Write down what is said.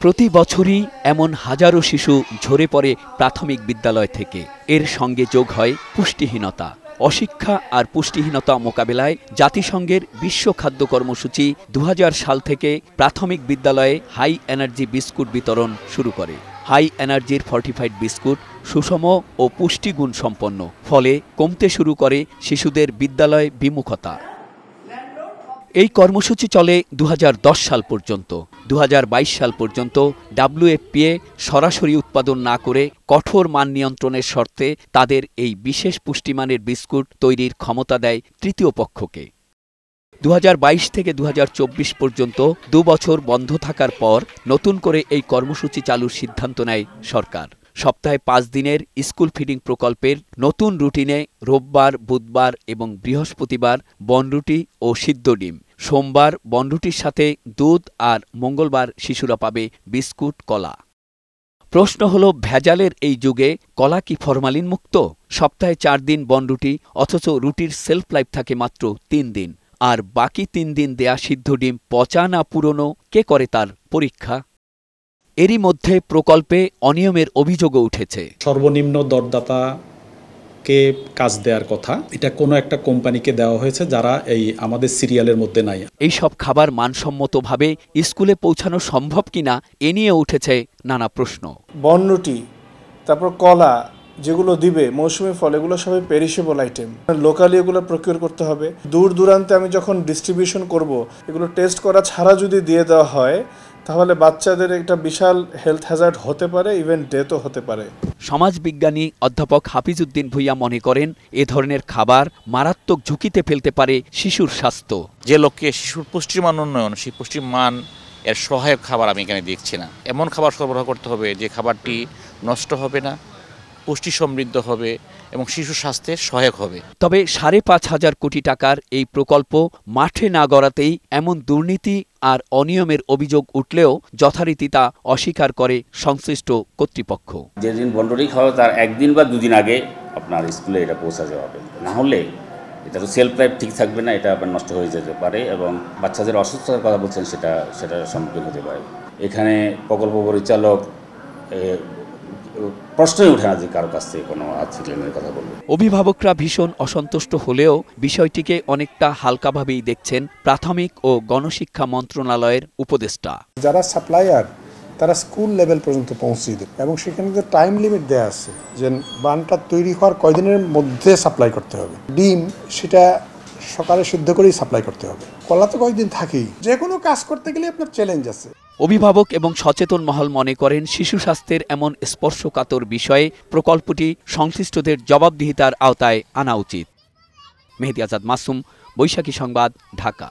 প্রতি বছরই এমন হাজারো শিশু ঝরে পড়ে প্রাথমিক বিদ্যালয় থেকে। এর সঙ্গে যোগ হয় পুষ্টিহীনতা। অশিক্ষা আর পুষ্টিহীনতা মোকাবেলায় জাতিসংঘের বিশ্ব খাদ্য কর্মসূচি ২০০০ সাল থেকে প্রাথমিক বিদ্যালয়ে হাই এনার্জি বিস্কুট বিতরণ শুরু করে। হাই এনার্জির ফর্টিফাইড বিস্কুট সুষম ও পুষ্টিগুণ সম্পন্ন, ফলে কমতে শুরু করে শিশুদের বিদ্যালয় বিমুখতা। এই কর্মসূচি চলে ২০১০ সাল পর্যন্ত। ২০২২ সাল পর্যন্ত WFPA সরাসরি উৎপাদন না করে কঠোর মান নিয়ন্ত্রণের শর্তে তাদের এই বিশেষ পুষ্টিমানের বিস্কুট তৈরির ক্ষমতা দেয় তৃতীয় পক্ষকে। ২০২২ থেকে ২০২৪ পর্যন্ত ২ বছর বন্ধ থাকার পর নতুন করে এই কর্মসূচি চালুর সিদ্ধান্ত নেয় সরকার। সপ্তাহে ৫ দিনের স্কুল ফিডিং প্রকল্পের নতুন রুটিনে রোববার, বুধবার এবং বৃহস্পতিবার বনরুটি ও সিদ্ধ ডিম, সোমবার বনরুটির সাথে দুধ আর মঙ্গলবার শিশুরা পাবে বিস্কুট, কলা। প্রশ্ন হলো, ভেজালের এই যুগে কলা কি ফরমালিন মুক্ত? সপ্তাহে ৪ দিন বনরুটি, অথচ রুটির সেলফ লাইফ থাকে মাত্র ৩ দিন। আর বাকি ৩ দিন দেয়া সিদ্ধ ডিম পচা না পুরনো, কে করে তার পরীক্ষা? এরই মধ্যে প্রকল্পে অনিয়মের অভিযোগও উঠেছে। সর্বনিম্ন দরদাতাকে কাজ দেওয়ার কথা, এটা কোনো একটা কোম্পানিকে দেওয়া হয়েছে যারা এই আমাদের সিরিয়ালের মধ্যে নাই। এইসব খাবার মানসম্মতভাবে স্কুলে পৌঁছানো সম্ভব কিনা এ নিয়ে উঠেছে নানা প্রশ্ন। বনরুটি, তারপর কলা যেগুলো দিবে মৌসুমি ফল, এগুলো সবাই পেরিশেবল আইটেম। লোকালি এগুলো প্রকিউর করতে হবে। দূর দূরান্তে আমি যখন ডিস্ট্রিবিউশন করব, এগুলো টেস্ট করা ছাড়া যদি দিয়ে দেওয়া হয়, তাহলে বাচ্চাদের একটা বিশাল হেলথ হ্যাজার্ড হতে পারে, ইভেন ডেথও হতে পারে। সমাজবিজ্ঞানী অধ্যাপক হাফিজউদ্দিন ভূঁইয়া মনে করেন, এ ধরনের খাবার মারাত্মক ঝুঁকিতে ফেলতে পারে শিশুর স্বাস্থ্য। যে লক্ষ্যে শিশুর পুষ্টির মান উন্নয়ন, সেই পুষ্টির মান এর সহায়ক খাবার আমি এখানে দেখছি না। এমন খাবার সরবরাহ করতে হবে যে খাবারটি নষ্ট হবে না, পুষ্টি সমৃদ্ধ হবে এবং শিশু স্বাস্থ্যের সহায়ক হবে। তবে ৫,৫০০ কোটি টাকার এই প্রকল্প মাঠে না গড়াতেই এমন দুর্নীতি আর অনিয়মের অভিযোগ উঠলেও যথারীতি তা অস্বীকার করে সংশ্লিষ্ট কর্তৃপক্ষ। যেদিন বন্ডরি খাওয়া তার একদিন বা দুদিন আগে আপনার স্কুলে এটা পৌঁছাতে হবে, না হলে এটা তো সেলফ লাইফ ঠিক থাকবে না, এটা আবার নষ্ট হয়ে যেতে পারে এবং বাচ্চাদের অসুস্থতার কথা বলছেন সেটার সম্মুখীন হতে পারে। এখানে প্রকল্প পরিচালক প্রশ্নই ওঠে না যে কারো কাছ থেকে কোনো আর্থিক লেনদেনের কথা বলবে। অভিভাবকরা ভীষণ অসন্তুষ্ট হলেও বিষয়টিকে অনেকটা হালকাভাবেই দেখছেন প্রাথমিক ও গণশিক্ষা মন্ত্রণালয়ের উপদেষ্টা। যারা সাপ্লায়ার তারা স্কুল লেভেল পর্যন্ত পৌঁছে দেবে এবং সেখানে তো টাইম লিমিট দেওয়া আছে যে বানটা তৈরি হওয়ার কয়দিনের মধ্যে সাপ্লাই করতে হবে। ডিম সেটা সকালে সিদ্ধ করেই সাপ্লাই করতে হবে। কলা তো কয়েকদিন থাকেই। যে কোনো কাজ করতে গেলে আপনার চ্যালেঞ্জ আছে। অভিভাবক এবং সচেতন মহল মনে করেন, শিশু স্বাস্থ্যের এমন স্পর্শকাতর বিষয়ে প্রকল্পটি সংশ্লিষ্টদের জবাবদিহিতার আওতায় আনা উচিত। মেহেদী আজাদ মাসুম, বৈশাখী সংবাদ, ঢাকা।